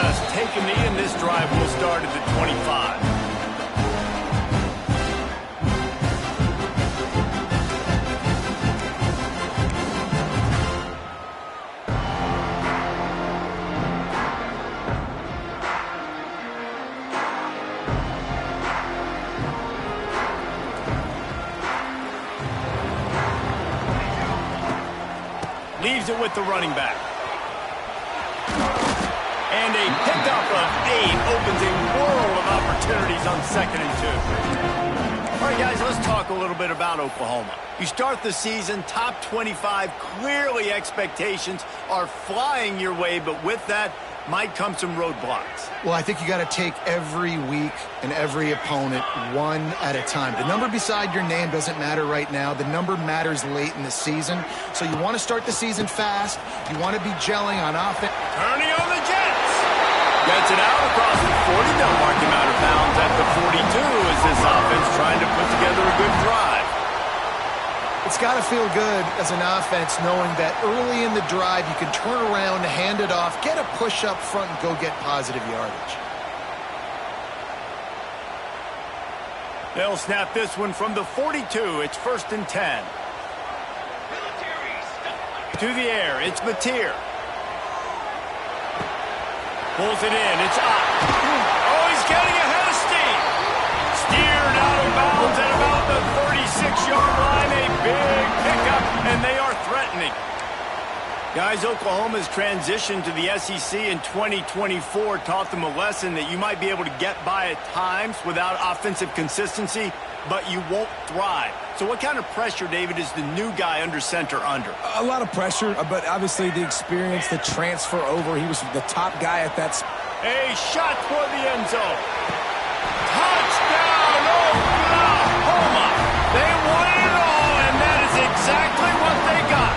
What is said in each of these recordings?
just take a knee, and this drive will start at the 25. Leaves it with the running back. And a pickup of 8 opens a world of opportunities on 2nd and 2. All right, guys, let's talk a little bit about Oklahoma. You start the season, top 25. Clearly, expectations are flying your way, but with that might come some roadblocks. Well, I think you got to take every week and every opponent one at a time. The number beside your name doesn't matter right now. The number matters late in the season. So you want to start the season fast. You want to be gelling on offense. Turning on the Jets. Gets it out across the 40. They'll mark him out of bounds at the 42 as this offense trying to put together a good drive. It's got to feel good as an offense knowing that early in the drive you can turn around, hand it off, get a push up front, and go get positive yardage. They'll snap this one from the 42. It's 1st and 10. To the air, it's Mateer. Pulls it in, it's up. Oh, he's getting ahead of steam. Steered out of bounds at about the 36-yard line. A big pickup, and they are threatening. Guys, Oklahoma's transition to the SEC in 2024 taught them a lesson that you might be able to get by at times without offensive consistency, but you won't thrive. So what kind of pressure, David, is the new guy under center under? A lot of pressure, but obviously the experience, the transfer over. He was the top guy at that. A shot toward the end zone. Touchdown, Oklahoma! They won it all, and that is exactly what they got.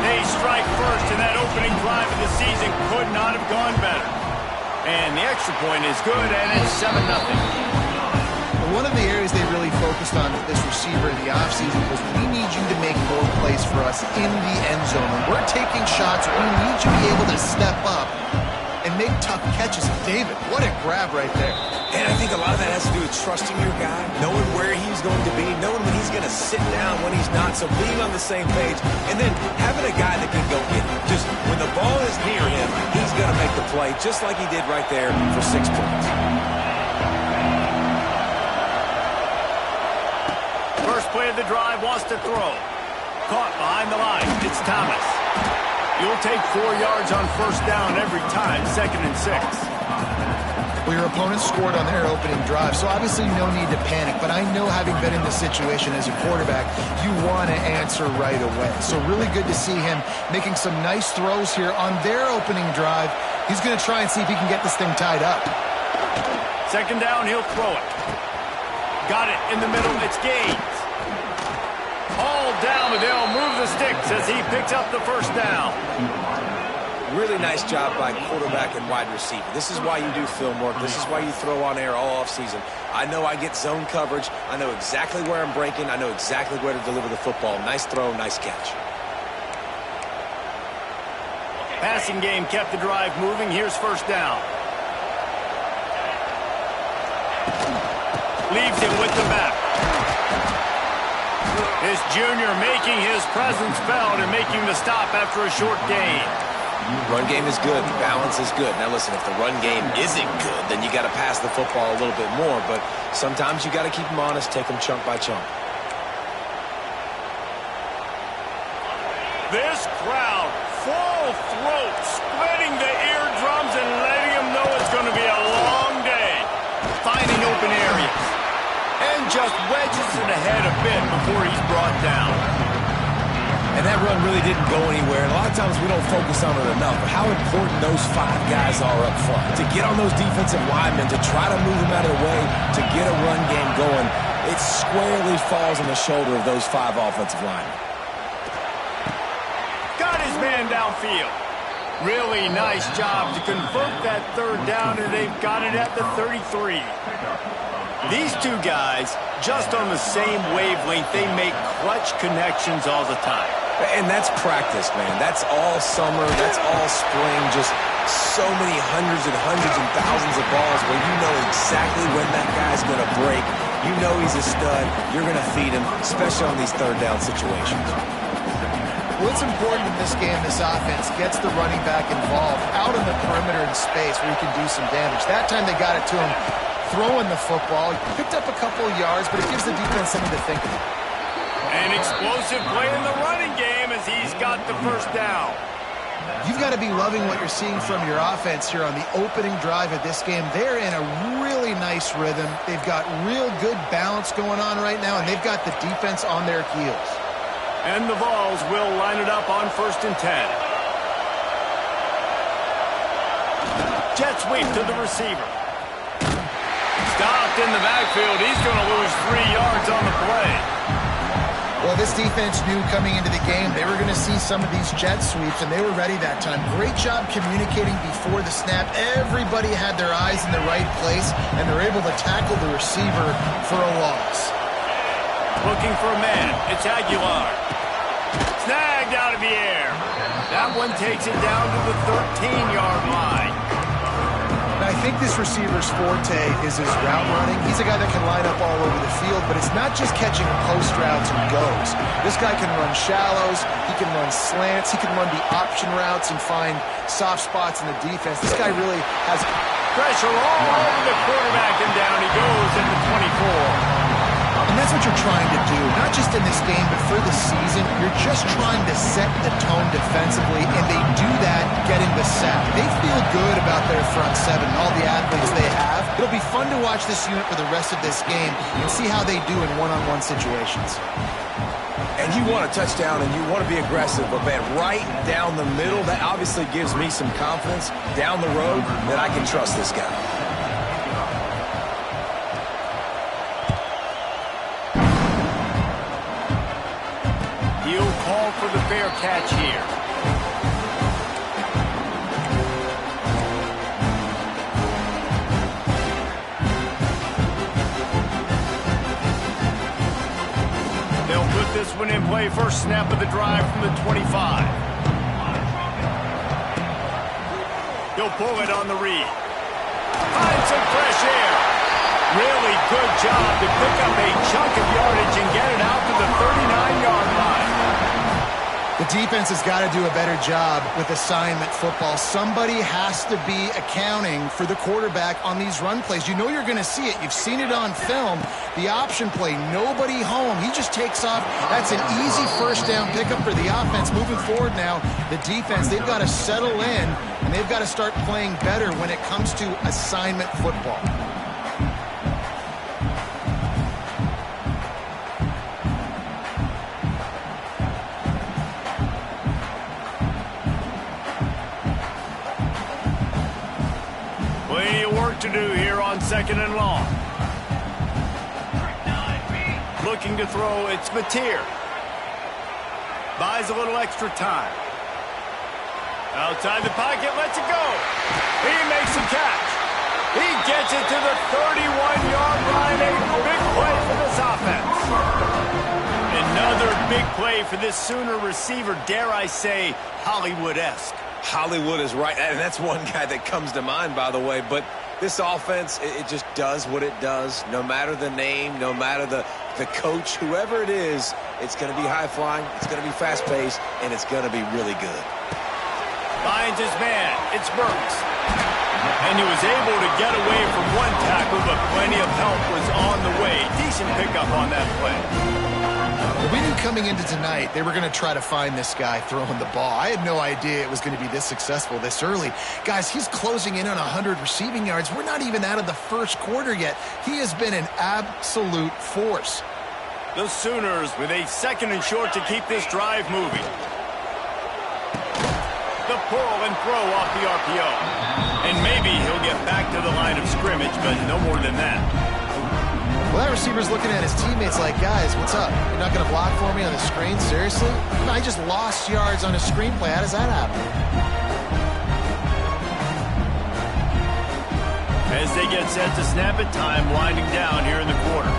They strike first, and that opening drive of the season could not have gone better. And the extra point is good, and it's 7-0. One of the areas they really focused on with this receiver in the offseason was we need you to make more plays for us in the end zone. When we're taking shots, we need you to be able to step up and make tough catches. David, what a grab right there. And I think a lot of that has to do with trusting your guy, knowing where he's going to be, knowing when he's going to sit down, when he's not, so being on the same page, and then having a guy that can go get it. Just when the ball is near him, he's going to make the play, just like he did right there for 6 points. First play of the drive, wants to throw. Caught behind the line. It's Thomas. You'll take 4 yards on first down every time, 2nd and 6. Well, your opponent scored on their opening drive, so obviously no need to panic. But I know, having been in this situation as a quarterback, you want to answer right away. So really good to see him making some nice throws here on their opening drive. He's going to try and see if he can get this thing tied up. 2nd down, he'll throw it. Got it in the middle, it's Gaines. All down, but they'll move the sticks as he picks up the first down. Really nice job by quarterback and wide receiver. This is why you do film work. This is why you throw on air all offseason. I know I get zone coverage. I know exactly where I'm breaking. I know exactly where to deliver the football. Nice throw, nice catch. Passing game kept the drive moving. Here's first down. Leaves him with the back. This junior making his presence felt and making the stop after a short gain. Run game is good. Balance is good. Now listen, if the run game isn't good, then you got to pass the football a little bit more. But sometimes you got to keep them honest, take them chunk by chunk. This crowd, full throat, splitting the eardrums and letting them know it's going to be a long day. Finding open areas. And just wedges it ahead a bit before he's brought down. And that run really didn't go anywhere. And a lot of times we don't focus on it enough. But how important those 5 guys are up front. To get on those defensive linemen, to try to move them out of the way, to get a run game going, it squarely falls on the shoulder of those 5 offensive linemen. Got his man downfield. Really nice job to convert that 3rd down, and they've got it at the 33. These 2 guys, just on the same wavelength, they make clutch connections all the time. And that's practice, man. That's all summer. That's all spring. Just so many hundreds and thousands of balls where you know exactly when that guy's going to break. You know he's a stud. You're going to feed him, especially on these third down situations. What's important in this game, this offense gets the running back involved out on the perimeter in space where he can do some damage. That time they got it to him throwing the football. He picked up a couple of yards, but it gives the defense something to think about. An explosive play in the running game as he's got the first down. You've got to be loving what you're seeing from your offense here on the opening drive of this game. They're in a really nice rhythm. They've got real good balance going on right now, and they've got the defense on their heels. And the Vols will line it up on 1st and 10. Jet sweep to the receiver. Stopped in the backfield. He's going to lose 3 yards on the play. Well, this defense knew coming into the game they were going to see some of these jet sweeps, and they were ready that time. Great job communicating before the snap. Everybody had their eyes in the right place, and they're able to tackle the receiver for a loss. Looking for a man. It's Aguilar. Snagged out of the air. That one takes it down to the 13-yard line. I think this receiver's forte is his route running. He's a guy that can line up all over the field, but it's not just catching post routes and goes. This guy can run shallows, he can run slants, he can run the option routes and find soft spots in the defense. This guy really has pressure all over the quarterback, and down he goes at the 24. And that's what you're trying to do, not just in this game, but for the season. You're just trying to set the tone defensively, and they do that getting the sack. They feel good about their front seven and all the athletes they have. It'll be fun to watch this unit for the rest of this game and see how they do in one-on-one situations. And you want a touchdown and you want to be aggressive, but man, right down the middle, that obviously gives me some confidence down the road that I can trust this guy. Call for the fair catch here. They'll put this one in play. First snap of the drive from the 25. He'll pull it on the read. Find some fresh air. Really good job to pick up a chunk of yardage and get it out to the 39-yard line. The defense has got to do a better job with assignment football. Somebody has to be accounting for the quarterback on these run plays. You know you're going to see it. You've seen it on film. The option play, nobody home. He just takes off. That's an easy first down pickup for the offense. Moving forward now, the defense, they've got to settle in, and they've got to start playing better when it comes to assignment football. To do here on 2nd and long. Looking to throw, it's Mateer. Buys a little extra time. Outside the pocket, lets it go. He makes a catch. He gets it to the 31-yard line. A big play for this offense. Another big play for this Sooner receiver, dare I say, Hollywood-esque. Hollywood is right, and that's one guy that comes to mind, by the way, but this offense, it just does what it does. No matter the name, no matter the coach, whoever it is, it's going to be high-flying, it's going to be fast-paced, and it's going to be really good. Finds his man. It's Burks. And he was able to get away from one tackle, but plenty of help was on the way. Decent pickup on that play. We knew coming into tonight they were going to try to find this guy throwing the ball. I had no idea it was going to be this successful this early. Guys, he's closing in on 100 receiving yards. We're not even out of the first quarter yet. He has been an absolute force. The Sooners with a 2nd and short to keep this drive moving. The pull and throw off the RPO. And maybe he'll get back to the line of scrimmage, but no more than that. Well, that receiver's looking at his teammates like, guys, what's up? You're not going to block for me on the screen? Seriously? I just lost yards on a screenplay. How does that happen? As they get set to snap it, time winding down here in the quarter.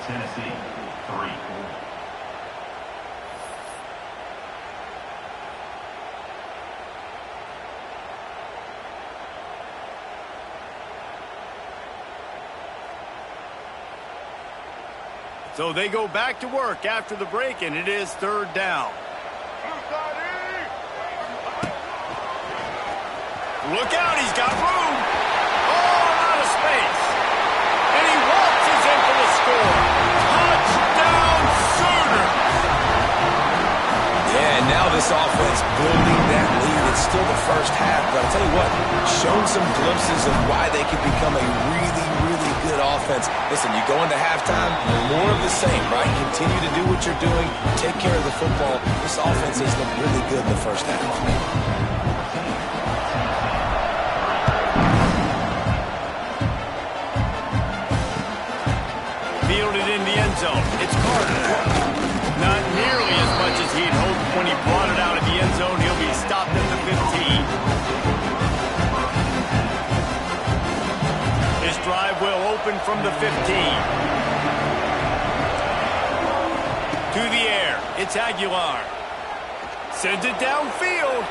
Tennessee 3. So they go back to work after the break, and it is 3rd down. Look out, he's got room. Oh, out of space. And he waltzes in for the score. Touchdown, Sooners. Yeah, and now this offense building that lead. It's still the first half, but I'll tell you what, shown some glimpses of why they could become a really, really good offense. Listen, you go into halftime, more of the same, right? Continue to do what you're doing, take care of the football. This offense has looked really good in the first half. Fielded in the end zone. It's Carter. Not nearly as much as he'd hoped when he brought it out of the end zone. He'll be stopped at the 15. His drive will open from the 15. To the air. It's Aguilar. Sends it downfield.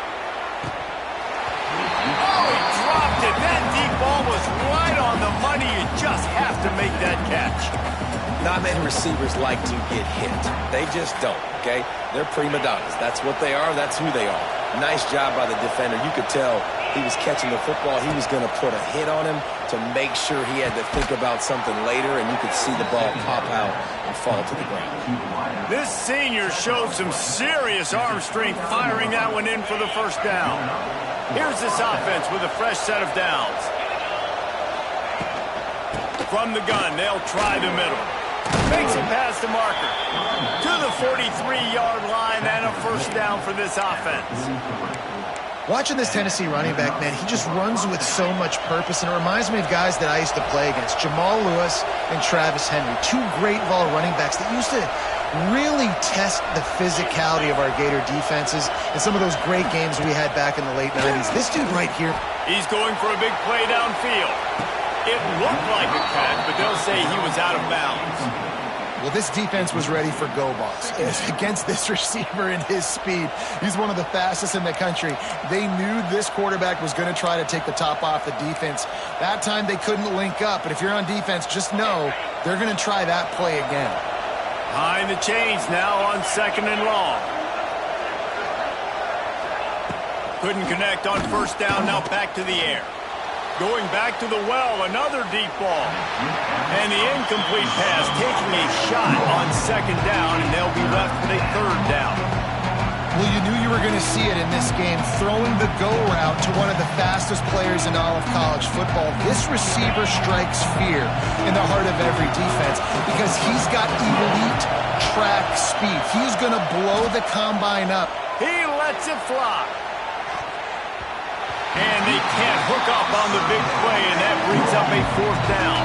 Oh, he dropped it. That deep ball was right on the money. You just have to make that catch. Not many receivers like to get hit. They just don't, okay? They're prima donnas. That's what they are. That's who they are. Nice job by the defender. You could tell he was catching the football. He was going to put a hit on him to make sure he had to think about something later, and you could see the ball pop out and fall to the ground. This senior showed some serious arm strength firing that one in for the first down. Here's this offense with a fresh set of downs. From the gun, they'll try the middle. Makes it past the marker. To the 43-yard line and a first down for this offense. Watching this Tennessee running back, man, he just runs with so much purpose, and it reminds me of guys that I used to play against, Jamal Lewis and Travis Henry, two great ball running backs that used to really test the physicality of our Gator defenses in some of those great games we had back in the late 90s. This dude right here. He's going for a big play downfield. It looked like a catch, but they'll say he was out of bounds. Well, this defense was ready for go balls. Against this receiver and his speed, he's one of the fastest in the country. They knew this quarterback was going to try to take the top off the defense. That time they couldn't link up, but if you're on defense, just know they're going to try that play again. Behind the chains now on 2nd and long. Couldn't connect on first down, now back to the air. Going back to the well, another deep ball. And the incomplete pass taking a shot on 2nd down, and they'll be left with a 3rd down. Well, you knew you were going to see it in this game, throwing the go route to one of the fastest players in all of college football. This receiver strikes fear in the heart of every defense because he's got elite track speed. He's going to blow the combine up. He lets it fly. And they can't hook up on the big play, and that brings up a 4th down.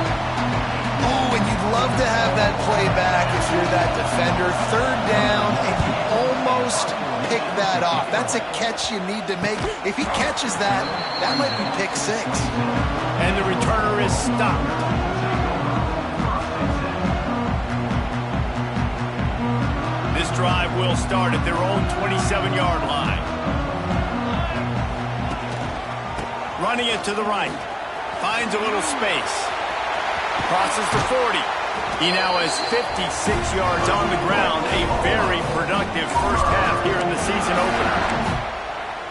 Oh, and you'd love to have that play back if you're that defender. 3rd down, and you almost pick that off. That's a catch you need to make. If he catches that, that might be pick 6. And the returner is stopped. This drive will start at their own 27-yard line. Running it to the right. Finds a little space. Crosses the 40. He now has 56 yards on the ground. A very productive first half here in the season opener.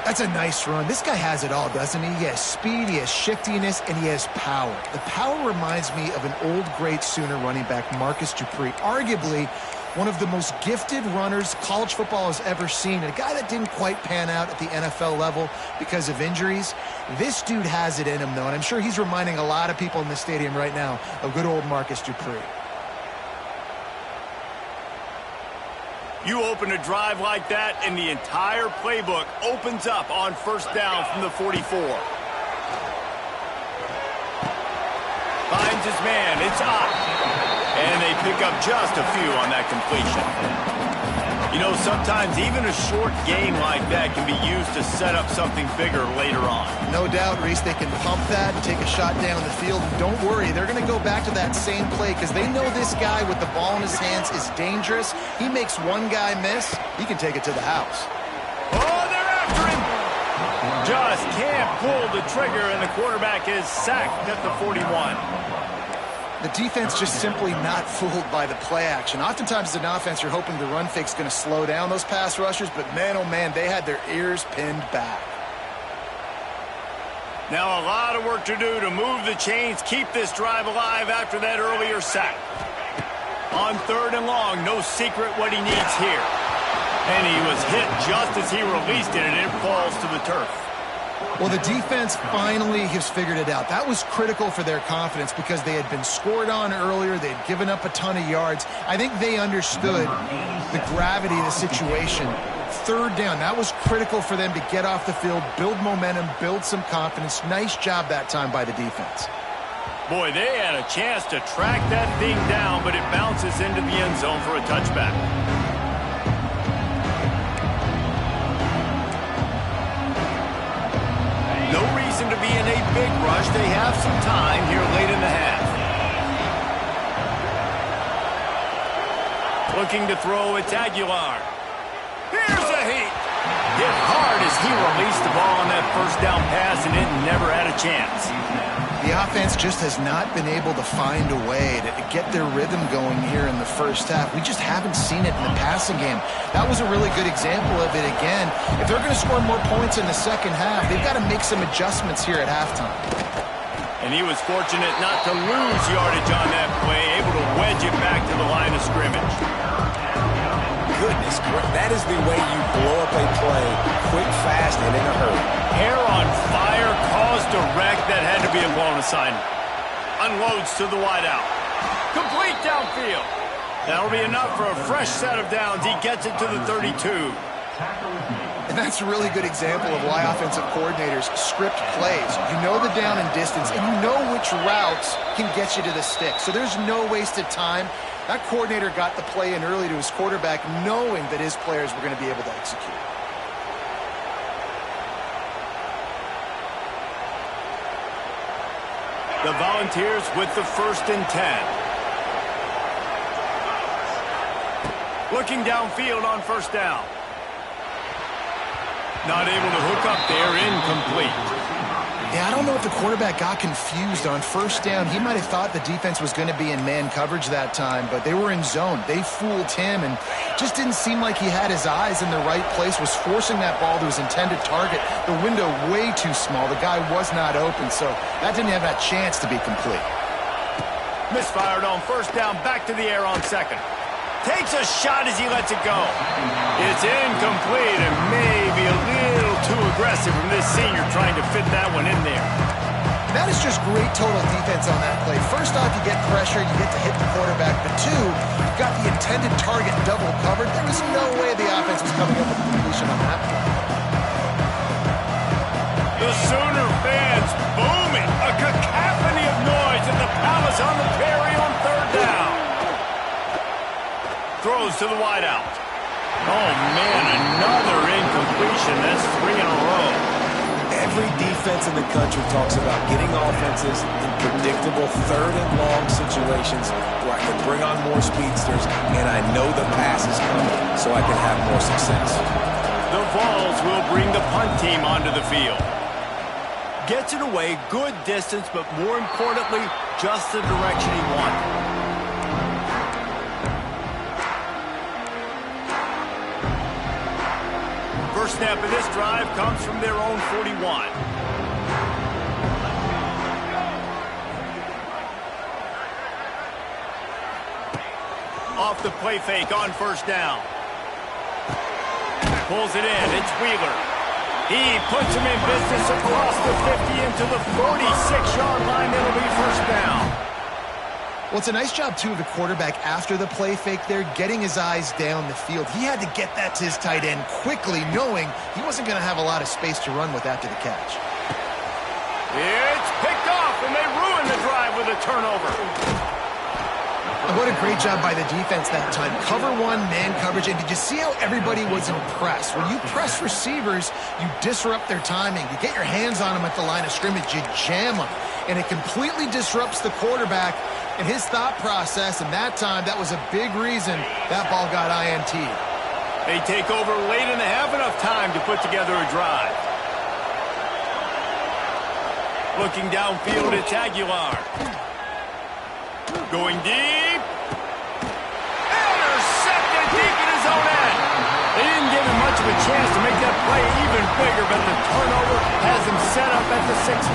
That's a nice run. This guy has it all, doesn't he? He has speed, he has shiftiness, and he has power. The power reminds me of an old great Sooner running back, Marcus Dupree. Arguably one of the most gifted runners college football has ever seen. And a guy that didn't quite pan out at the NFL level because of injuries. This dude has it in him, though, and I'm sure he's reminding a lot of people in the stadium right now of good old Marcus Dupree. You open a drive like that, and the entire playbook opens up on first down from the 44. Finds his man. It's up. And they pick up just a few on that completion. You know, sometimes even a short game like that can be used to set up something bigger later on. No doubt, Reese, they can pump that and take a shot down the field. And don't worry, they're going to go back to that same play because they know this guy with the ball in his hands is dangerous. He makes one guy miss, he can take it to the house. Oh, they're after him! Just can't pull the trigger, and the quarterback is sacked at the 41. The defense just simply not fooled by the play action. Oftentimes as an offense, you're hoping the run fake's going to slow down those pass rushers, but man, oh man, they had their ears pinned back. Now a lot of work to do to move the chains, keep this drive alive after that earlier sack. On 3rd and long, no secret what he needs here. And he was hit just as he released it, and it falls to the turf. Well, the defense finally has figured it out. That was critical for their confidence because they had been scored on earlier. They had given up a ton of yards. I think they understood the gravity of the situation. 3rd down, that was critical for them to get off the field, build momentum, build some confidence. Nice job that time by the defense. Boy, they had a chance to track that thing down, but it bounces into the end zone for a touchback. No reason to be in a big rush. They have some time here late in the half. Looking to throw, it's Aguilar. Here's a heat. Hit hard as he released the ball on that 1st down pass, and it never had a chance. The offense just has not been able to find a way to get their rhythm going here in the 1st half. We just haven't seen it in the passing game. That was a really good example of it again. If they're going to score more points in the 2nd half, they've got to make some adjustments here at halftime. And he was fortunate not to lose yardage on that play, able to wedge it back to the line of scrimmage. Goodness, that is the way you blow up a play, quick, fast, and in a hurry. Hair on fire, caused a wreck that had to be a blown assignment. Unloads to the wideout. Complete downfield. That'll be enough for a fresh set of downs. He gets it to the 32. And that's a really good example of why offensive coordinators script plays. You know the down and distance, and you know which routes can get you to the stick. So there's no wasted time. That coordinator got the play in early to his quarterback, knowing that his players were going to be able to execute. The Volunteers with the 1st and 10. Looking downfield on 1st down. Not able to hook up there, incomplete. Yeah, I don't know if the quarterback got confused on 1st down. He might have thought the defense was going to be in man coverage that time, but they were in zone. They fooled him and just didn't seem like he had his eyes in the right place, was forcing that ball to his intended target. The window way too small. The guy was not open, so that didn't have that chance to be complete. Misfired on 1st down, back to the air on 2nd. Takes a shot as he lets it go. It's incomplete and maybe a little too aggressive from this senior trying to fit that one in there. That is just great total defense on that play. First off, you get pressure, you get to hit the quarterback, but 2, you've got the intended target double covered. There was no way the offense was coming up with a completion on that play. The Sooner fans booming, a cacophony of noise at the Palace on the Prairie on 3rd down. Throws to the wideout. Oh, man, another incompletion. That's 3 in a row. Every defense in the country talks about getting offenses in predictable 3rd and long situations where I can bring on more speedsters and I know the pass is coming so I can have more success. The Vols will bring the punt team onto the field. Gets it away, good distance, but more importantly, just the direction he wanted. First snap of this drive comes from their own 41. Off the play fake on 1st down. Pulls it in. It's Wheeler. He puts him in business across the 50 into the 46-yard line. It'll be 1st down. Well, it's a nice job, too, of the quarterback after the play fake there, getting his eyes down the field. He had to get that to his tight end quickly, knowing he wasn't going to have a lot of space to run with after the catch. It's picked off, and they ruin the drive with a turnover. What a great job by the defense that time. Cover one, man coverage. And did you see how everybody was impressed? When you press receivers, you disrupt their timing. You get your hands on them at the line of scrimmage. You jam them. And it completely disrupts the quarterback and his thought process. And that time, that was a big reason that ball got INT'd. They take over late in the half, enough time to put together a drive. Looking downfield, it's Aguilar. Going deep. Intercepted deep in his own end. They didn't give him much of a chance to make that play even bigger, but the turnover has him set up at the 16.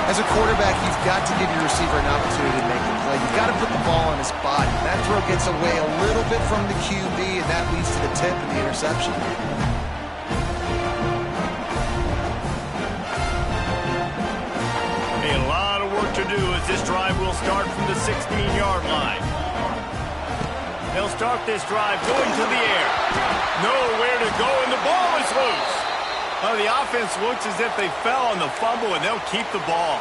As a quarterback, you've got to give your receiver an opportunity to make the play. You've got to put the ball on his body. That throw gets away a little bit from the QB, and that leads to the tip and the interception. A lot of work to do as this drive will start from the 16-yard line. They'll start this drive going to the air. Nowhere to go, and the ball is loose. The offense looks as if they fell on the fumble, and they'll keep the ball.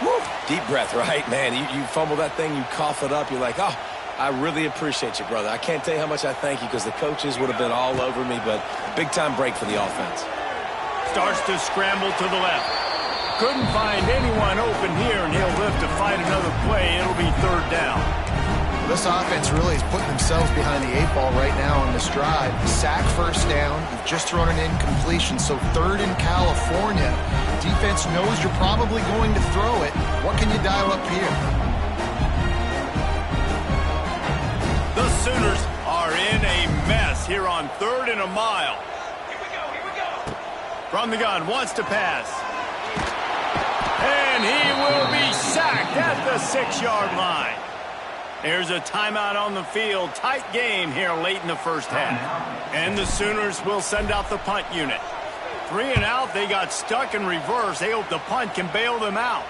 Woo. Deep breath, right? Man, you fumble that thing, you cough it up, you're like, oh, I really appreciate you, brother. I can't tell you how much I thank you because the coaches would have been all over me, but big-time break for the offense. Starts to scramble to the left. Couldn't find anyone open here, and he'll live to fight another play. It'll be third down. This offense really is putting themselves behind the 8 ball right now on this drive. Sack first down. You've just thrown an incompletion, so third in California. Defense knows you're probably going to throw it. What can you dial up here? The Sooners are in a mess here on 3rd and a mile. Here we go. From the gun, wants to pass. And he will be sacked at the 6-yard line. There's a timeout on the field. Tight game here late in the first half. And the Sooners will send out the punt unit. 3 and out, they got stuck in reverse. They hope the punt can bail them out.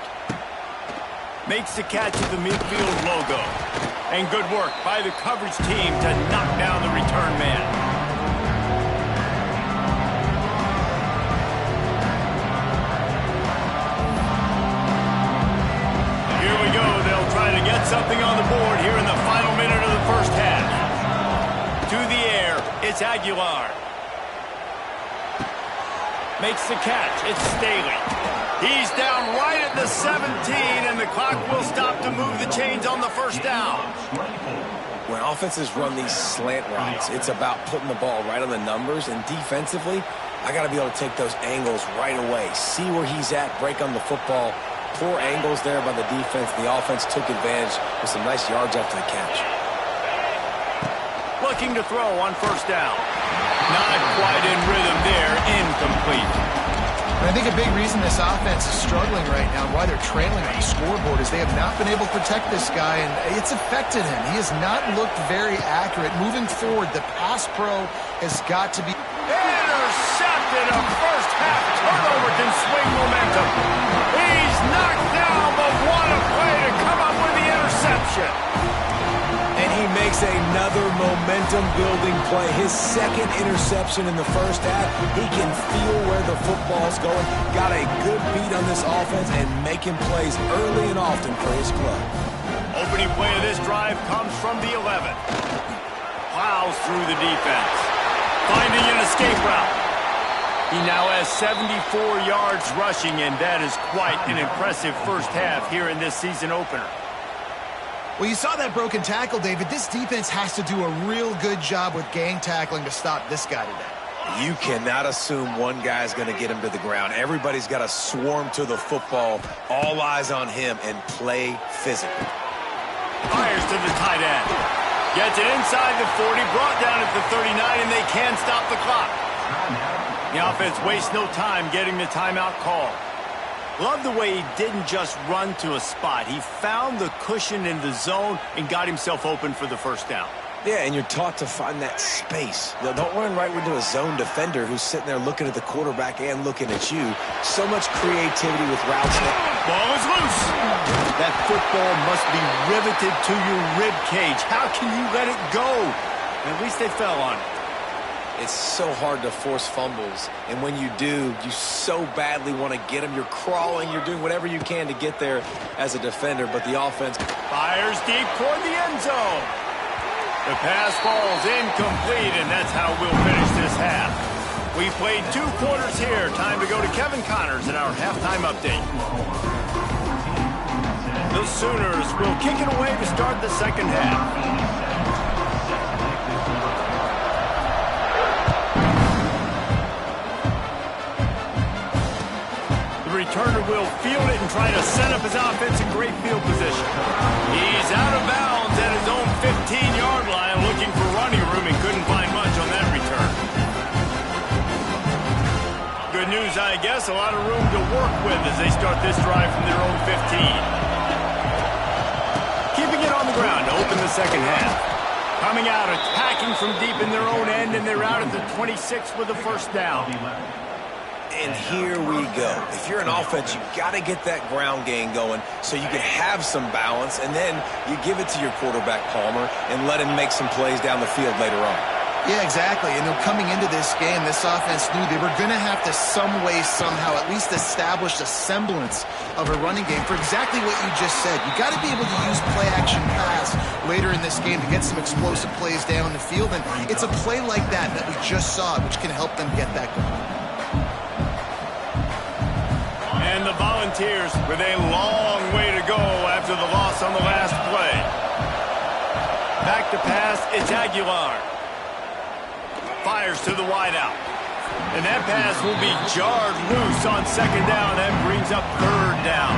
Makes the catch at the midfield logo. And good work by the coverage team to knock down the return man. Something on the board here in the final minute of the first half. To the air, it's Aguilar. Makes the catch, it's Staley. He's down right at the 17, and the clock will stop to move the chains on the first down. When offenses run these slant routes, it's about putting the ball right on the numbers, and defensively, I got to be able to take those angles right away. See where he's at, break on the football. Poor angles there by the defense. The offense took advantage with some nice yards after the catch. Looking to throw on first down. Not quite in rhythm there. Incomplete. And I think a big reason this offense is struggling right now and why they're trailing on the scoreboard is they have not been able to protect this guy, and it's affected him. He has not looked very accurate. Moving forward, the pass pro has got to be... Intercepted. A first half turnover can swing momentum. He's knocked down, but what a play to come up with the interception. And he makes another momentum-building play. His second interception in the first half. He can feel where the football's going. Got a good beat on this offense and making plays early and often for his club. Opening play of this drive comes from the 11. Plows through the defense. Finding an escape route. He now has 74 yards rushing, and that is quite an impressive first half here in this season opener. Well, you saw that broken tackle, David. This defense has to do a real good job with gang tackling to stop this guy today. You cannot assume one guy's going to get him to the ground. Everybody's got to swarm to the football, all eyes on him, and play physically. Fires to the tight end. Gets it inside the 40, brought down at the 39, and they can stop the clock. The offense wastes no time getting the timeout call. Love the way he didn't just run to a spot. He found the cushion in the zone and got himself open for the first down. Yeah, and you're taught to find that space. Don't run right into a zone defender who's sitting there looking at the quarterback and looking at you. So much creativity with routes. Ball is loose. That football must be riveted to your rib cage. How can you let it go? At least they fell on it. It's so hard to force fumbles, and when you do, you so badly want to get them. You're crawling, you're doing whatever you can to get there as a defender, but the offense... Fires deep toward the end zone. The pass falls incomplete, and that's how we'll finish this half. We played 2 quarters here. Time to go to Kevin Connors in our halftime update. The Sooners will kick it away to start the second half. Returner will field it and try to set up his offense in great field position. He's out of bounds at his own 15-yard line looking for running room and couldn't find much on that return. Good news, I guess, a lot of room to work with as they start this drive from their own 15. Keeping it on the ground to open the second half. Coming out, attacking from deep in their own end, and they're out at the 26 with a first down. And here we go. If you're an offense, you got to get that ground game going so you can have some balance, and then you give it to your quarterback, Palmer, and let him make some plays down the field later on. Yeah, exactly. And coming into this game, this offense knew they were going to have to some way, somehow, at least establish a semblance of a running game for exactly what you just said. You got to be able to use play-action pass later in this game to get some explosive plays down the field, and it's a play like that we just saw, which can help them get that going. And the Volunteers with a long way to go after the loss on the last play. Back to pass, it's Aguilar. Fires to the wideout. And that pass will be jarred loose on second down and brings up third down.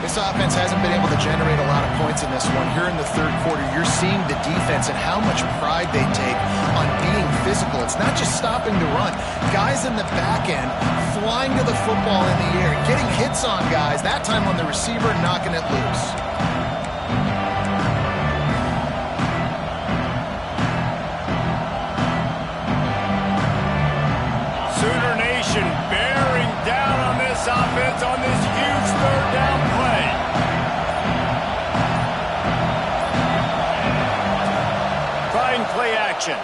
This offense hasn't been able to generate a lot of points in this one. Here in the third quarter, you're seeing the defense and how much pride they take on being physical. It's not just stopping the run. Guys in the back end flying to the football in the air, getting hits on guys, that time on the receiver, knocking it loose. Sooner Nation bearing down on this offense on this huge third down play. Trying play action.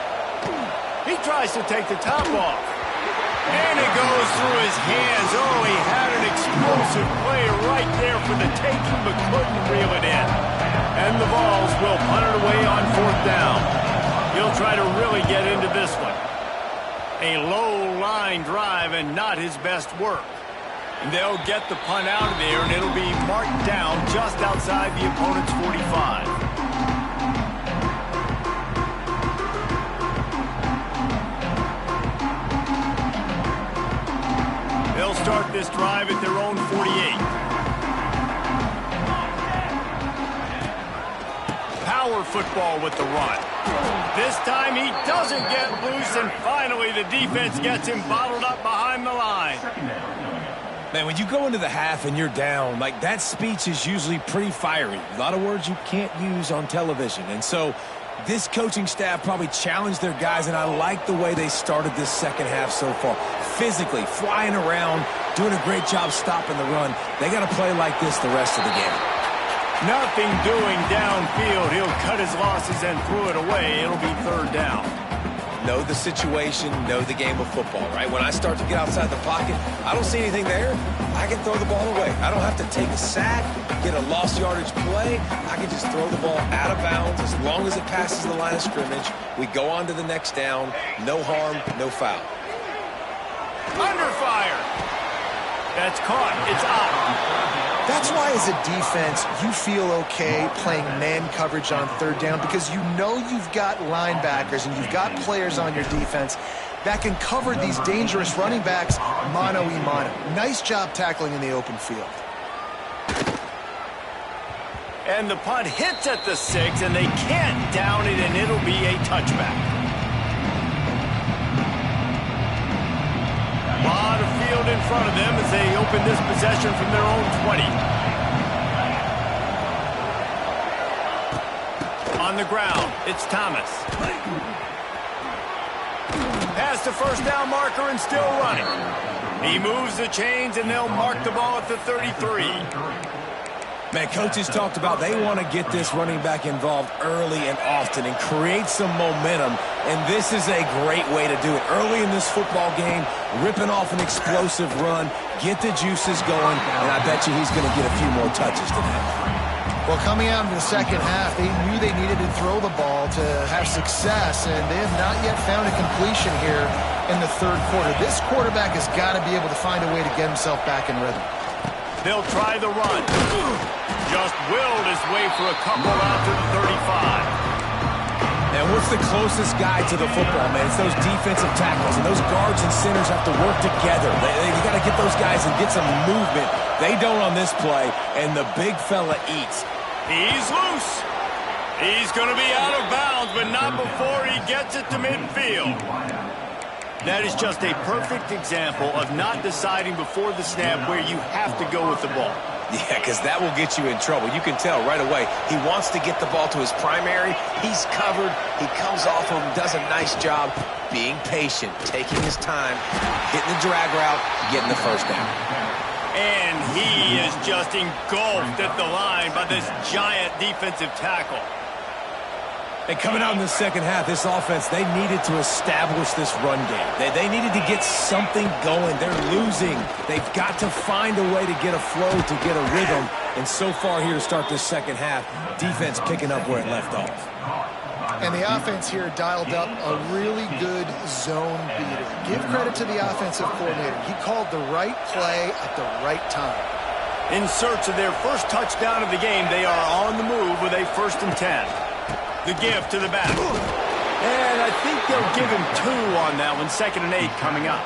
He tries to take the top off. And it goes through his hands. Oh, he had an explosive play right there for the taking, but couldn't reel it in. And the Vols will punt it away on fourth down. He'll try to really get into this one. A low-line drive and not his best work. And they'll get the punt out of there, and it'll be marked down just outside the opponent's 45. They'll start this drive at their own 48. Power football with the run. This time he doesn't get loose, and finally the defense gets him bottled up behind the line. Man, when you go into the half and you're down, like that speech is usually pretty fiery. A lot of words you can't use on television. And so this coaching staff probably challenged their guys, and I like the way they started this second half so far. Physically, flying around, doing a great job stopping the run. They got to play like this the rest of the game. Nothing doing downfield. He'll cut his losses and throw it away. It'll be third down. Know the situation, know the game of football, right? When I start to get outside the pocket, I don't see anything there, I can throw the ball away. I don't have to take a sack, get a lost yardage play. I can just throw the ball out of bounds as long as it passes the line of scrimmage. We go on to the next down. No harm, no foul. Under fire. That's caught. It's out. That's why as a defense, you feel okay playing man coverage on third down, because you know you've got linebackers and you've got players on your defense that can cover these dangerous running backs mano-a-mano. Nice job tackling in the open field. And the punt hits at the 6, and they can't down it, and it'll be a touchback. A lot of field in front of them as they open this possession from their own 20. On the ground, it's Thomas. Past the first down marker and still running. He moves the chains, and they'll mark the ball at the 33. Man, coaches talked about they want to get this running back involved early and often and create some momentum, and this is a great way to do it. Early in this football game, ripping off an explosive run, get the juices going, and I bet you he's going to get a few more touches tonight. Well, coming out into the second half, they knew they needed to throw the ball to have success, and they have not yet found a completion here in the third quarter. This quarterback has got to be able to find a way to get himself back in rhythm. They'll try the run. Just willed his way for a couple out to the 35. And what's the closest guy to the football, man? It's those defensive tackles, and those guards and centers have to work together. They got to get those guys and get some movement. They don't on this play, and the big fella eats. He's loose. He's going to be out of bounds, but not before he gets it to midfield. That is just a perfect example of not deciding before the snap where you have to go with the ball. Yeah, because that will get you in trouble. You can tell right away he wants to get the ball to his primary. He's covered. He comes off of him, does a nice job being patient, taking his time, hitting the drag route, getting the first down. And he is just engulfed at the line by this giant defensive tackle. And coming out in the second half, this offense, they needed to establish this run game. They needed to get something going. They're losing. They've got to find a way to get a flow, to get a rhythm. And so far here to start this second half, defense picking up where it left off. And the offense here dialed up a really good zone beater. Give credit to the offensive coordinator. He called the right play at the right time. In search of their first touchdown of the game, they are on the move with a 1st and 10. The give to the back. And I think they'll give him 2 on that one. 2nd and 8 coming up.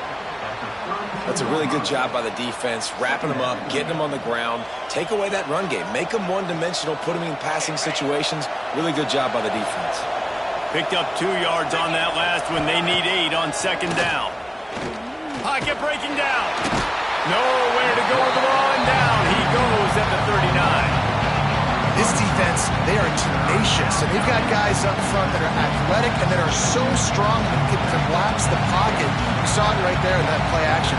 That's a really good job by the defense, wrapping them up, getting them on the ground. Take away that run game. Make them one-dimensional, put them in passing situations. Really good job by the defense. Picked up 2 yards on that last one. They need 8 on 2nd down. Pocket breaking down. Nowhere to go with the ball, and down he goes at the 39. This defense, they are tenacious, and they've got guys up front that are athletic and that are so strong that can collapse the pocket. You saw it right there in that play action.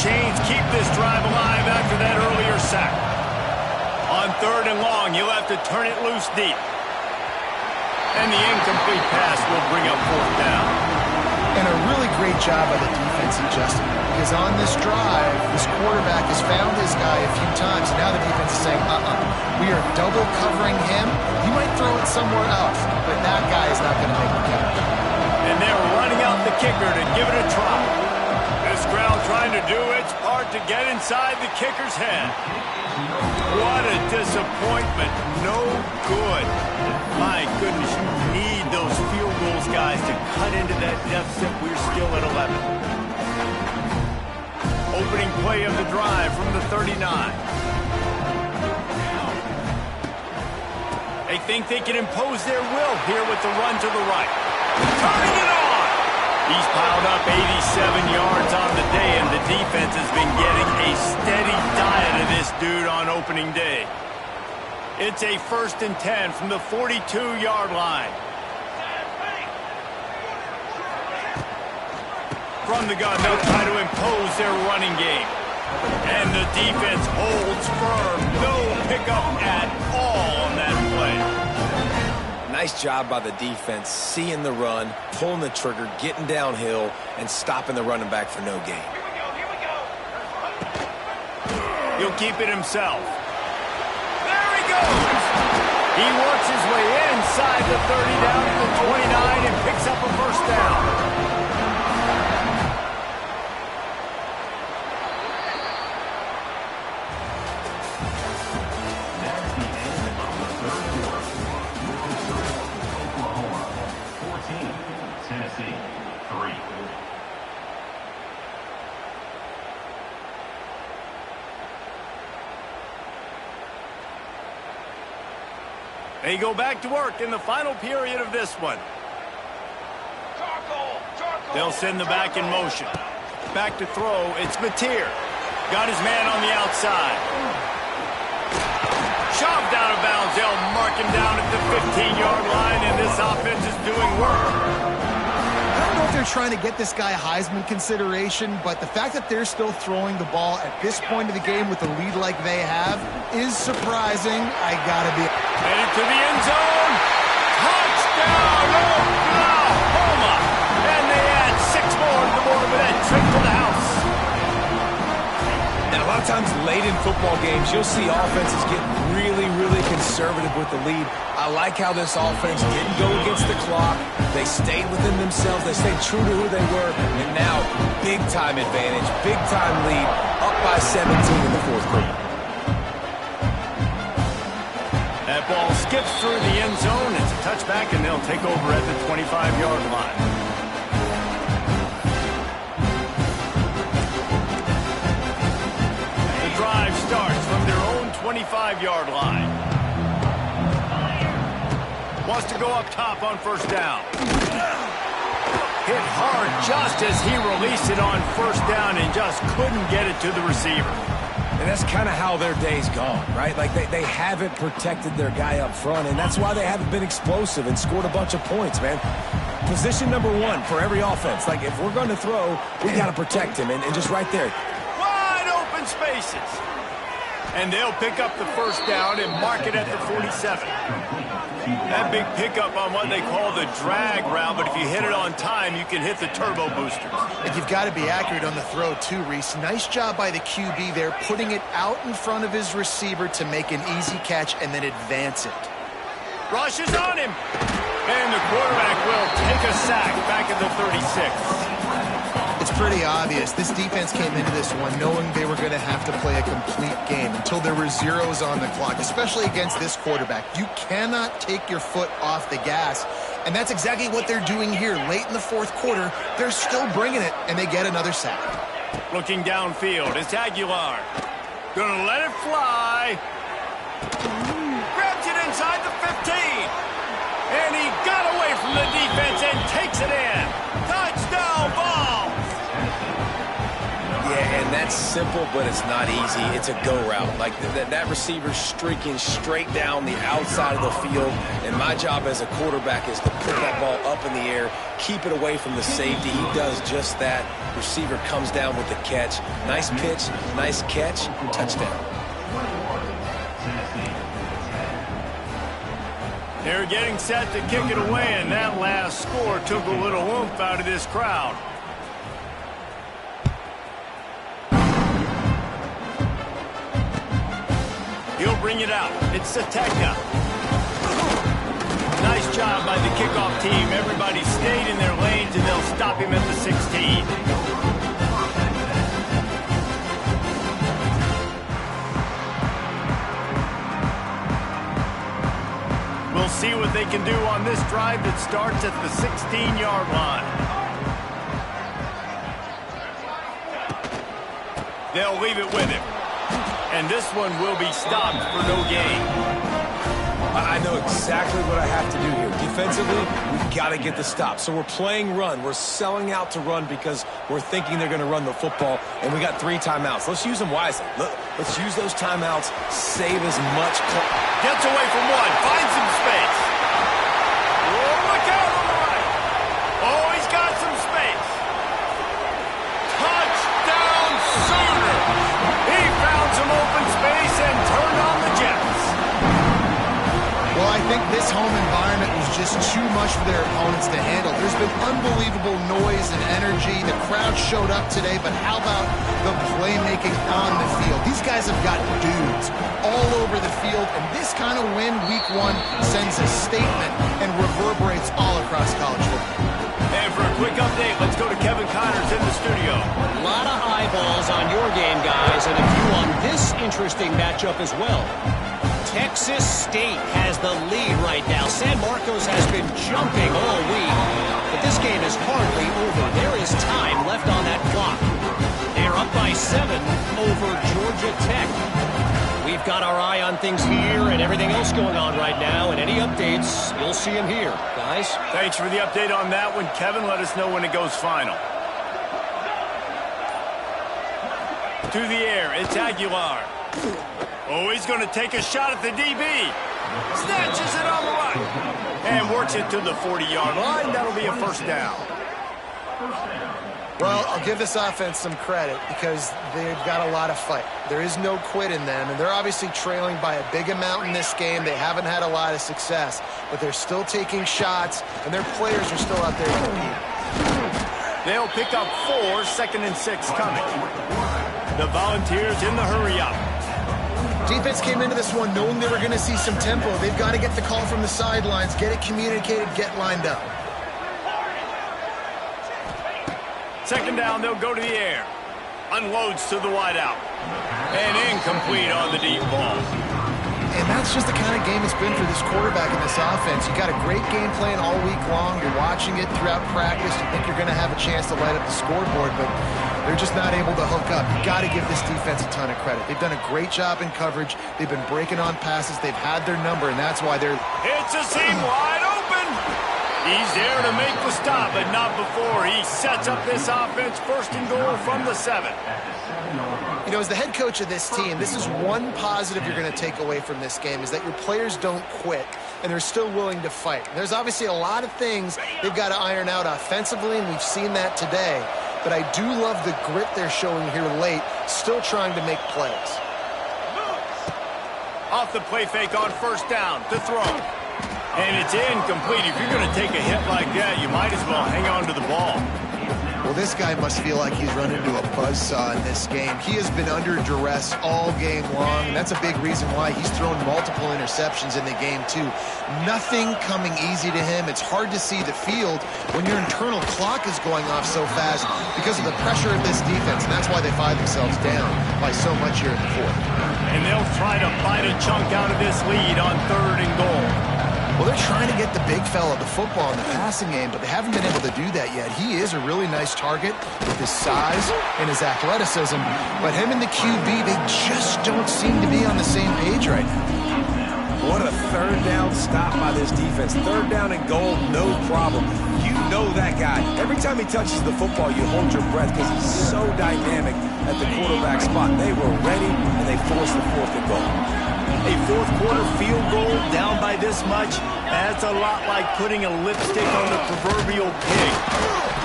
Chains keep this drive alive after that earlier sack. On 3rd and long, you'll have to turn it loose deep. And the incomplete pass will bring up 4th down. And a really great job by the defense adjusting. Because on this drive, this quarterback has found his guy a few times. And now the defense is saying, we are double covering him. He might throw it somewhere else, but that guy is not going to make the catch. And they're running out the kicker to give it a try. This crowd trying to do its part to get inside the kicker's head. What a disappointment. No good. My goodness, you need those field goals, guys, to cut into that deficit. We're still at 11. Opening play of the drive from the 39. They think they can impose their will here with the run to the right. Turning it on! He's piled up 87 yards on the day, and the defense has been getting a steady diet of this dude on opening day. It's a 1st and 10 from the 42-yard line. From the gun, they'll try to impose their running game. And the defense holds firm. No pickup at all on that play. Nice job by the defense, seeing the run, pulling the trigger, getting downhill, and stopping the running back for no gain. Here we go. He'll keep it himself. There he goes! He works his way inside the 30 down to the 29 and picks up a 1st down. They go back to work in the final period of this one. They'll send the back in motion. Back to throw, it's Mateer. Got his man on the outside. Shoved out of bounds. They'll mark him down at the 15-yard line, and this offense is doing work. I don't know if they're trying to get this guy Heisman consideration, but the fact that they're still throwing the ball at this point of the game with a lead like they have is surprising. I gotta be... Headed to the end zone. Touchdown, Oklahoma! And they add 6 more to the board with that trip to the house. And a lot of times late in football games, you'll see offenses get really, really conservative with the lead. I like how this offense didn't go against the clock. They stayed within themselves. They stayed true to who they were. And now, big-time advantage, big-time lead, up by 17 in the fourth quarter. That ball skips through the end zone. It's a touchback, and they'll take over at the 25-yard line. Drive starts from their own 25-yard line. Wants to go up top on first down. Hit hard just as he released it on first down and just couldn't get it to the receiver. And that's kind of how their day's gone, right? Like they haven't protected their guy up front, and that's why they haven't been explosive and scored a bunch of points, man. Position number 1 for every offense. Like, if we're going to throw, we got to protect him, and just right there. Spaces. And they'll pick up the first down and mark it at the 47. That big pickup on what they call the drag route, but if you hit it on time, you can hit the turbo boosters. And you've got to be accurate on the throw too, Reese. Nice job by the QB there, putting it out in front of his receiver to make an easy catch and then advance it. Rush is on him. And the quarterback will take a sack back at the 36. It's pretty obvious. This defense came into this one knowing they were going to have to play a complete game until there were zeros on the clock, especially against this quarterback. You cannot take your foot off the gas, and that's exactly what they're doing here. Late in the fourth quarter, they're still bringing it, and they get another sack. Looking downfield, it's Aguilar. Gonna let it fly. Grabs it inside the 15. And he got away from the defense and takes it in. Touchdown ball. Yeah, and that's simple, but it's not easy. It's a go route. Like that receiver's streaking straight down the outside of the field, and my job as a quarterback is to put that ball up in the air, keep it away from the safety. He does just that. Receiver comes down with the catch. Nice pitch, nice catch, touchdown. They're getting set to kick it away, and that last score took a little oomph out of this crowd. He'll bring it out. It's Sateka. Nice job by the kickoff team. Everybody stayed in their lanes, and they'll stop him at the 16. We'll see what they can do on this drive that starts at the 16-yard line. They'll leave it with him. And this one will be stopped for no gain. I know exactly what I have to do here. Defensively, we've got to get the stop. So we're playing run. We're selling out to run because we're thinking they're going to run the football, and we got 3 timeouts. Let's use them wisely. Let's use those timeouts, save as much. Gets away from one, finds some space. Oh, look out on the right. Oh, he's got some space. Touchdown, Sooners. He found some open space and turned on the Jets. Well, I think this home environment was just too much for their opponents to handle. There's been unbelievable noise and energy. The crowd showed up today, but how about the playmaking on the field? These guys have got dudes all over the field, and this kind of win week 1 sends a statement and reverberates all across college football. And for a quick update, let's go to Kevin Connors in the studio. A lot of eyeballs on your game, guys, and a few on this interesting matchup as well. Texas State has the lead right now. San Marcos has been jumping all week, but this game is hardly over. There is time left on that clock. They're up by 7 over Georgia Tech. We've got our eye on things here and everything else going on right now, and any updates, you'll see them here. Guys? Thanks for the update on that one, Kevin. Let us know when it goes final. To the air, it's Aguilar. Oh, he's going to take a shot at the DB. Snatches it on the right. And works it to the 40-yard line. That'll be a first down. Well, I'll give this offense some credit because they've got a lot of fight. There is no quit in them, and they're obviously trailing by a big amount in this game. They haven't had a lot of success, but they're still taking shots, and their players are still out there competing. They'll pick up 4, 2nd and 6 coming. The Volunteers in the hurry-up. Defense came into this one knowing they were going to see some tempo. They've got to get the call from the sidelines, get it communicated, get lined up. 2nd down, they'll go to the air. Unloads to the wideout. And incomplete on the deep ball. And that's just the kind of game it's been for this quarterback in this offense. You got a great game plan all week long. You're watching it throughout practice. You think you're going to have a chance to light up the scoreboard, but they're just not able to hook up. You got to give this defense a ton of credit. They've done a great job in coverage. They've been breaking on passes. They've had their number, and that's why they're... It's a seam wide open. He's there to make the stop, but not before. He sets up this offense 1st and goal from the 7. You know, as the head coach of this team, this is one positive you're going to take away from this game, is that your players don't quit, and they're still willing to fight. There's obviously a lot of things they've got to iron out offensively, and we've seen that today. But I do love the grit they're showing here late, still trying to make plays. Off the play fake on 1st down to throw. And it's incomplete. If you're going to take a hit like that, you might as well hang on to the ball. Well, this guy must feel like he's run into a buzzsaw in this game. He has been under duress all game long, and that's a big reason why he's thrown multiple interceptions in the game, too. Nothing coming easy to him. It's hard to see the field when your internal clock is going off so fast because of the pressure of this defense, and that's why they find themselves down by so much here in the 4th. And they'll try to bite a chunk out of this lead on 3rd and goal. Well, they're trying to get the big fella the football in the passing game, but they haven't been able to do that yet. He is a really nice target with his size and his athleticism, but him and the QB, they just don't seem to be on the same page right now. What a 3rd down stop by this defense. 3rd down and goal, no problem. You know that guy. Every time he touches the football, you hold your breath because he's so dynamic at the quarterback spot. They were ready, and they forced the 4th and goal. A 4th quarter field goal down by this much, that's a lot like putting a lipstick on the proverbial pig.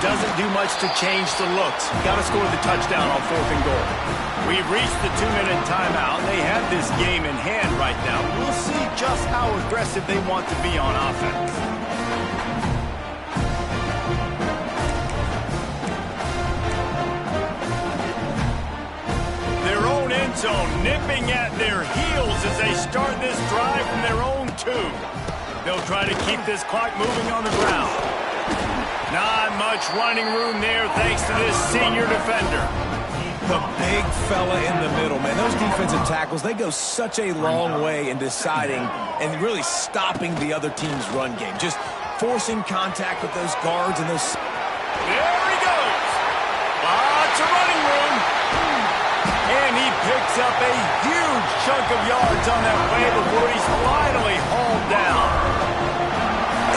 Doesn't do much to change the looks. Got to score the touchdown on 4th and goal. We've reached the 2-minute timeout. They have this game in hand right now. We'll see just how aggressive they want to be on offense. Zone nipping at their heels as they start this drive from their own 2. They'll try to keep this clock moving on the ground. Not much running room there thanks to this senior defender. The big fella in the middle, man. Those defensive tackles, they go such a long way in deciding and really stopping the other team's run game. Just forcing contact with those guards and those... There he goes. Lots of running room. And he picks up a huge chunk of yards on that play before he's finally hauled down.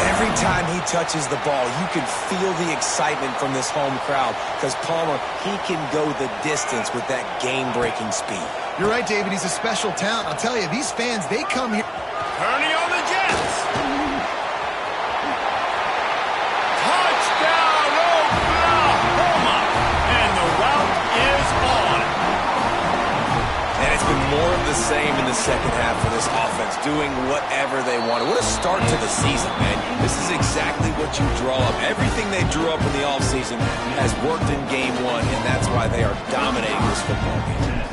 Every time he touches the ball, you can feel the excitement from this home crowd because Palmer, he can go the distance with that game-breaking speed. You're right, David. He's a special talent. I'll tell you, these fans, they come here. Kearney on the Jets. Touchdown, Oklahoma. And the route is on. And it's been more of the same in the second half for this offense, doing whatever they wanted. What a start to the season, man. This is exactly what you draw up. Everything they drew up in the offseason has worked in game 1, and that's why they are dominating this football game.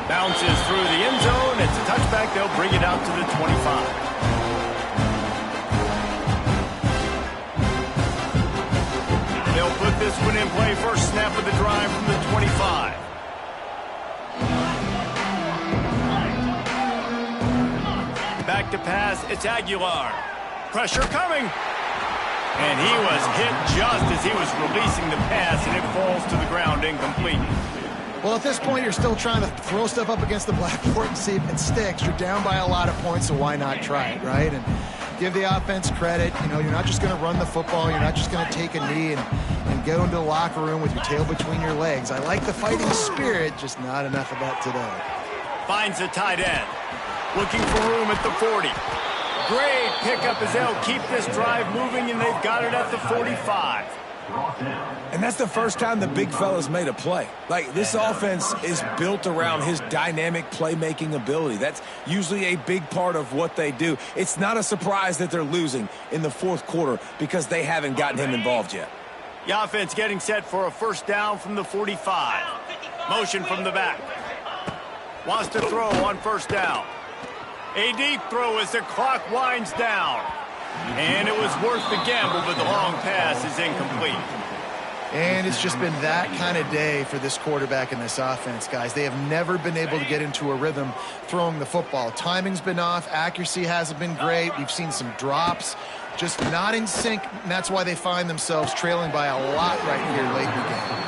Bounces through the end zone. It's a touchback. They'll bring it out to the 25. They'll put this one in play. First snap of the drive from the 25. Back to pass. It's Aguilar. Pressure coming. And he was hit just as he was releasing the pass, and it falls to the ground incomplete. Well, at this point, you're still trying to throw stuff up against the blackboard and see if it sticks. You're down by a lot of points, so why not try it, right? And give the offense credit. You know, you're not just going to run the football. You're not just going to take a knee and go into the locker room with your tail between your legs. I like the fighting spirit, just not enough of that today. Finds a tight end. Looking for room at the 40. Great pickup as they'll keep this drive moving, and they've got it at the 45. And that's the first time the big fella's made a play. Like, this offense is built around his dynamic playmaking ability. That's usually a big part of what they do. It's not a surprise that they're losing in the fourth quarter because they haven't gotten him involved yet. The offense getting set for a first down from the 45. Motion from the back. Wants to throw on first down. A deep throw as the clock winds down. And it was worth the gamble, but the long pass is incomplete. And it's just been that kind of day for this quarterback and this offense, guys. They have never been able to get into a rhythm throwing the football. Timing's been off. Accuracy hasn't been great. We've seen some drops. Just not in sync, and that's why they find themselves trailing by a lot right here late in the game.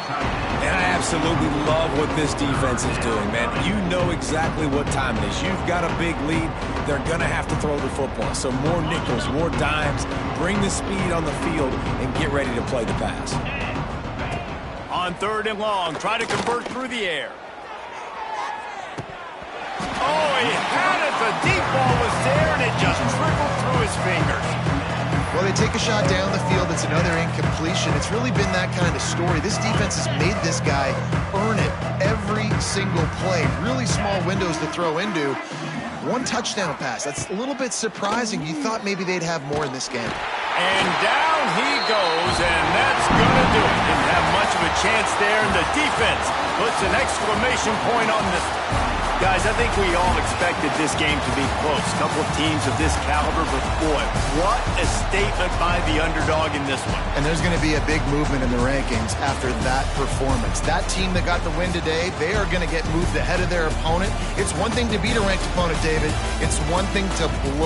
And I absolutely love what this defense is doing, man. You know exactly what time it is. You've got a big lead. They're going to have to throw the football. So more nickels, more dimes, bring the speed on the field, and get ready to play the pass. On third and long, try to convert through the air. Oh, he had it. The deep ball was there, and it just trickled through his fingers. Well, they take a shot down the field. It's another incompletion. It's really been that kind of story. This defense has made this guy earn it every single play. Really small windows to throw into. One touchdown pass. That's a little bit surprising. You thought maybe they'd have more in this game. And down he goes, and that's going to do it. Didn't have much of a chance there, and the defense puts an exclamation point on this. Guys, I think we all expected this game to be close. A couple of teams of this caliber, but boy, what a statement by the underdog in this one. And there's going to be a big movement in the rankings after that performance. That team that got the win today, they are going to get moved ahead of their opponent. It's one thing to beat a ranked opponent, David. It's one thing to blow